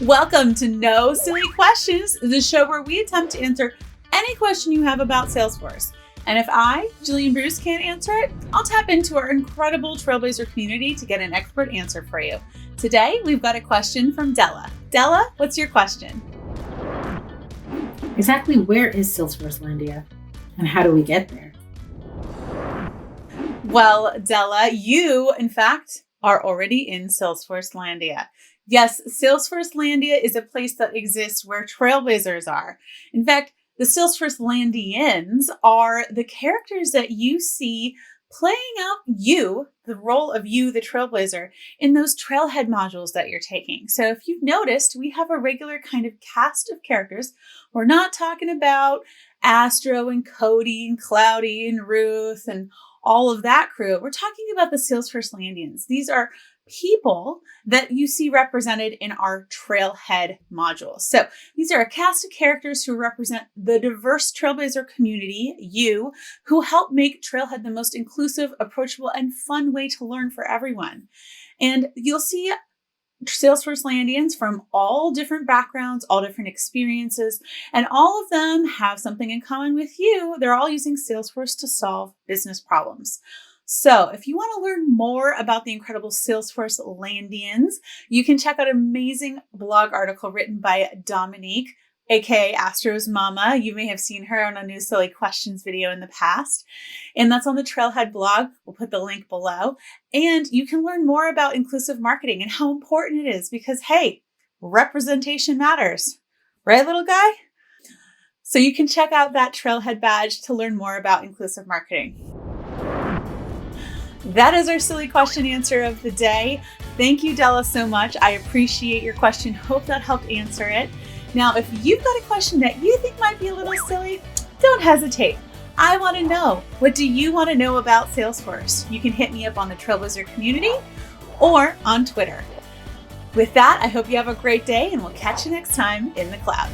Welcome to No Silly Questions, the show where we attempt to answer any question you have about Salesforce. And if I, Jillian Bruce, can't answer it, I'll tap into our incredible Trailblazer community to get an expert answer for you. Today, we've got a question from Della. Della, what's your question? Exactly where is Salesforcelandia and how do we get there? Well, Della, you, in fact, are already in Salesforcelandia. Yes, Salesforcelandia is a place that exists where Trailblazers are. In fact, the Salesforcelandians are the characters that you see playing out you, the role of you, the Trailblazer, in those Trailhead modules that you're taking. So if you've noticed, we have a regular kind of cast of characters. We're not talking about Astro and Cody and Cloudy and Ruth and all of that crew. We're talking about the Salesforcelandians. These are people that you see represented in our Trailhead module. So these are a cast of characters who represent the diverse Trailblazer community, you, who help make Trailhead the most inclusive, approachable, and fun way to learn for everyone. And you'll see Salesforcelandians from all different backgrounds, all different experiences, and all of them have something in common with you. They're all using Salesforce to solve business problems. So if you want to learn more about the incredible Salesforcelandians, you can check out an amazing blog article written by Dominique, aka Astro's mama. You may have seen her on a New Silly Questions video in the past. And that's on the Trailhead blog. We'll put the link below. And you can learn more about inclusive marketing and how important it is because, hey, representation matters. Right, little guy? So you can check out that Trailhead badge to learn more about inclusive marketing. That is our silly question answer of the day. Thank you, Della, so much. I appreciate your question. Hope that helped answer it. Now, if you've got a question that you think might be a little silly, don't hesitate. I want to know, what do you want to know about Salesforce? You can hit me up on the Trailblazer community or on Twitter. With that, I hope you have a great day and we'll catch you next time in the cloud.